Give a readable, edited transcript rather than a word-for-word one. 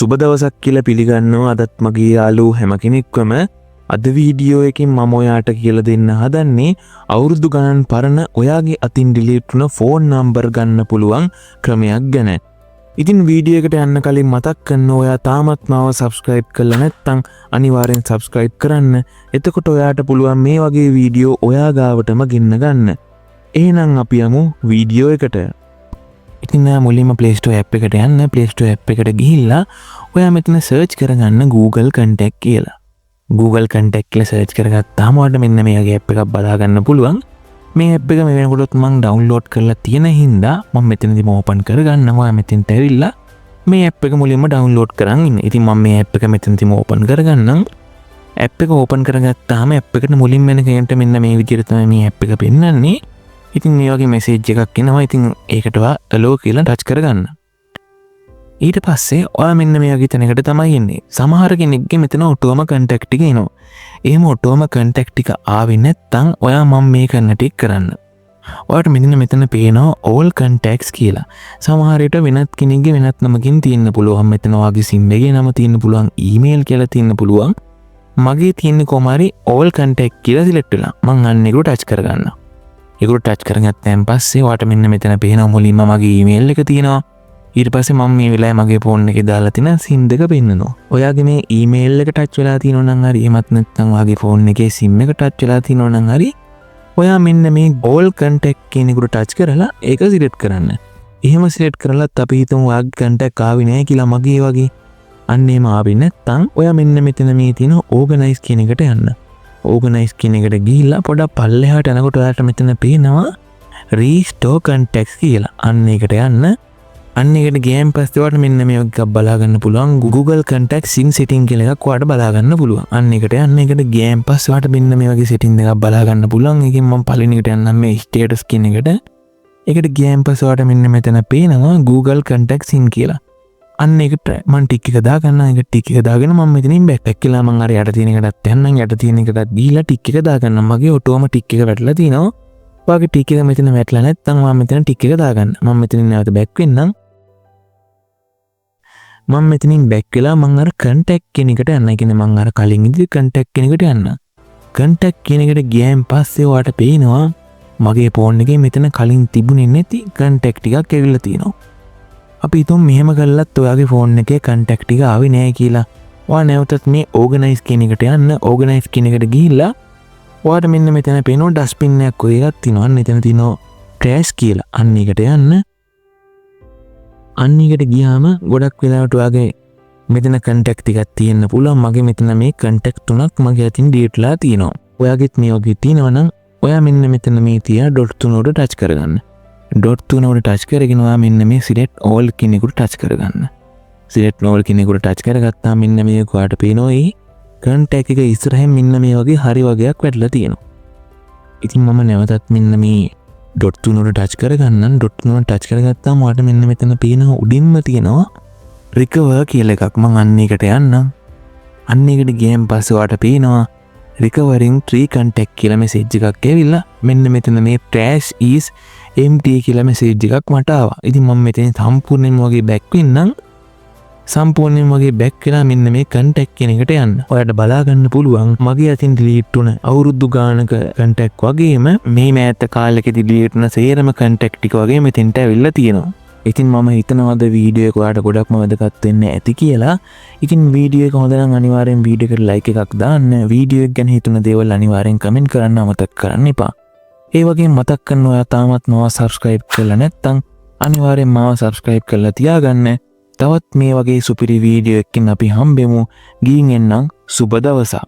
සුබ දවසක් කියලා පිළිගන්නවා අදත් මගේ යාළුවෝ හැම කෙනෙක්වම. අද වීඩියෝ එකකින් මම ඔයාට කියලා දෙන්න හදන්නේ අවුරුදු ගණන් පරණ ඔයාගේ අතින් ඩිලීට් වුණ ෆෝන් නම්බර් ගන්න පුළුවන් ක්‍රමයක් ගැන. ඉතින් වීඩියෝ එකට යන්න කලින් මතක් කරන්න ඔයා තාමත් මාව subscribe කරලා නැත්නම් අනිවාර්යෙන් subscribe කරන්න. එතකොට ඔයාට පුළුවන් මේ වගේ වීඩියෝ ඔයා ගාවටම ගෙන්න ගන්න. එහෙනම් අපි යමු වීඩියෝ එකට. ඉතින් මුලින්ම Play Store app එකට යන්න. Play Store app එකට ගිහිල්ලා ඔයා මෙතන search කරගන්න Google Contact කියලා. Google Contact කියලා search කරගත්තාම ඔයාලට මෙන්න මේ වගේ app එකක් බලා ගන්න පුළුවන්. මේ app එක මේ වෙනකොටත් මම download කරලා තියෙන හින්දා මම මෙතනදිම open කරගන්නවා. මෙතෙන්ට ඇවිල්ලා මේ app එක මුලින්ම download කරන් ඉන්න. ඉතින් මම මේ app එක මෙතනදිම open කරගන්නම්. app එක open කරගත්තාම app එකට මුලින්ම එන කෙනට මෙන්න මේ විදිහට තමයි මේ app එක පෙන්නන්නේ. ඉතින් මේ වගේ message එකක් එනවා. ඉතින් ඒකට allow කියලා touch කරගන්න. ඊට පස්සේ ඔයා මෙන්න මේ වගේ තැනකට තමයි එන්නේ. සමහර කෙනෙක්ගේ මෙතන auto contact ටික එනවා. එහෙම auto contact ටික ආවේ නැත්නම් ඔයා මම මේ කරන ටික කරන්න. ඔයාට මෙතන පේනවා all contacts කියලා. සමහර විට වෙනත් කෙනෙක්ගේ වෙනත් නමකින් තියෙන්න පුළුවන්. මෙතන ඔයාගේ sim එකේ නම තියෙන්න පුළුවන්, email කියලා තියෙන්න පුළුවන්. මගේ තියෙන්නේ කොහොම හරි all contact කියලා select වෙලා. මම අන්න ඒක touch කරගන්නවා. ඒක touch කරගත්තාන් පස්සේ ඔයාට මෙන්න මෙතන පේනවා මුලින්ම මගේ email එක තියෙනවා. ඊට පස්සේ මම මේ වෙලාවේ මගේ ෆෝන් එකේ දාලා තියෙන SIM දෙක පෙන්නනවා. ඔයාගේ මේ email එක touch වෙලා තියෙනවා නම් හරි එහෙමත් නැත්නම් ඔයාගේ ෆෝන් එකේ SIM එක touch වෙලා තියෙනවා නම් හරි ඔයා මෙන්න මේ all contact කියන එකට touch කරලා ඒක select කරන්න. එහෙම select කරලත් අපි හිතමු ඔයාගේ contact ආවේ නැහැ කියලා මගේ වගේ. අන්න එහෙම ආවේ නැත්නම් ඔයා මෙන්න මෙතන මේ තියෙන organize කියන එකට යන්න. organize කියන එකට ගිහිල්ලා පොඩක් පල්ලෙහාට යනකොට ඔයාලට මෙතන පේනවා restore contacts කියලා. අන්න ඒකට යන්න. අන්න ඒකට ගියන් පස්සේ ඔයාලට මෙන්න මේ එකක් බලා ගන්න පුළුවන්. Google Contact Sync setting කියලා එකක් ඔයාලට බලා ගන්න පුළුවන්. අන්න ඒකට යන්න. ඒකට ගියන් පස්සේ ඔයාලට මෙන්න මේ වගේ setting එකක් බලා ගන්න පුළුවන්. ඒකෙන් මම පළවෙනි එකට යන්නම් මේ status කියන එකට. ඒකට ගියන් පස්සේ ඔයාලට මෙන්න මෙතන පේනවා Google Contact Sync කියලා. අන්න ඒකට මම ටික් එක දාගන්න. ඒක ටික් එක දාගෙන මම මෙතනින් back කියලා මම අර යට තියෙන එකටත් යන්නම්. යට තියෙන එකටත් දීලා ටික් එක දාගන්න. මගේ ඔටෝම ටික් එක වැටලා තිනවා. ඔයාගේ ටික් එක මෙතන වැටලා නැත්නම් මම මෙතන ටික් එක දාගන්න. මම මෙතනින් නැවත back වෙන්නම්. මම මෙතනින් back වෙලා මම අර contact කියන එකට යන්න. ඒ කියන්නේ මම අර කලින් ඉඳි contact කියන එකට යන්න. contact කියන එකට ගියන් පස්සේ ඔයාට පේනවා මගේ ෆෝන් එකේ මෙතන කලින් තිබුණේ නැති contact ටිකක් ඇවිල්ලා තියෙනවා. අපි හිතමු මෙහෙම කළත් ඔයාගේ ෆෝන් එකේ contact ටික ආවේ නැහැ කියලා. ඔයා නැවතත් මේ organize කියන එකට යන්න. organize කියන එකට ගිහිල්ලා ඔයාට මෙන්න මෙතන පේනවා dustbin එකක් ඔය එකක් තියෙනවා. අන්න එතන තියෙනවා trash කියලා. අන්න එකට යන්න. අන්න එකට ගියාම ගොඩක් වෙලාවට ඔයාගේ මෙතන contact ටිකක් තියෙන්න පුළුවන්. මගේ මෙතන මේ contact තුනක් මගේ අතින් delete ලා තියෙනවා. ඔයාගෙත් මේ වගේ තියෙනවා නම් ඔයා මෙන්න මෙතන මේ තියා dot තුන උඩ touch කරගන්න. dot තුන උඩ touch කරගෙන ඔයා මෙන්න මේ select all කියන එකට touch කරගන්න. select all කියන එකට touch කරගත්තාම මෙන්න මේ ඔයාට පේනවා මේ contact එක ඉස්සරහින් මෙන්න මේ වගේ හරි වගේක් වැටලා තියෙනවා. ඉතින් මම නැවතත් මෙන්න මේ dot තුන උඩ touch කරගන්නම්. dot තුන උඩ touch කරගත්තාම ඔයාට මෙන්න මෙතන පේනවා උඩින්ම තියෙනවා recover කියලා එකක්. මම අන්න ඒකට යන්නම්. අන්න ඒකට ගියන් පස්සේ ඔයාට පේනවා recovering 3 contact කියලා message එකක් ඇවිල්ලා මෙන්න මෙතන මේ trash is empty කියලා message එකක් මට ආවා. ඉතින් මම මෙතන සම්පූර්ණයෙන්ම වගේ back වෙන්නම්. සම්පූර්ණයෙන්ම වගේ back වෙලා මෙන්න මේ contact කියන එකට යන්න. ඔයාලට බලා ගන්න පුළුවන් මගේ අතින් delete වුණ අවුරුදු ගානක contact වගේම මේ මෑත කාලෙකදී delete වුණ සේරම contact ටික වගේ මෙතෙන්ට ඇවිල්ලා තියෙනවා. ඉතින් මම හිතනවා අද වීඩියෝ එක ඔයාලට ගොඩක්ම වැදගත් වෙන්න ඇති කියලා. ඉතින් වීඩියෝ එක හොඳ නම් අනිවාර්යෙන් වීඩියෝ එකට like එකක් දාන්න. වීඩියෝ එක ගැන හිතුන දේවල් අනිවාර්යෙන් comment කරන්න අමතක කරන්න එපා. ඒ වගේම මතක් කරන්න ඔයා තාමත් මාව subscribe කරලා නැත්නම් අනිවාර්යෙන් මාව subscribe කරලා තියාගන්න. තවත් මේ වගේ සුපිරි වීඩියෝ එකකින් අපි හම්බෙමු. ගිහින් එන්නම්. සුබ දවසක්.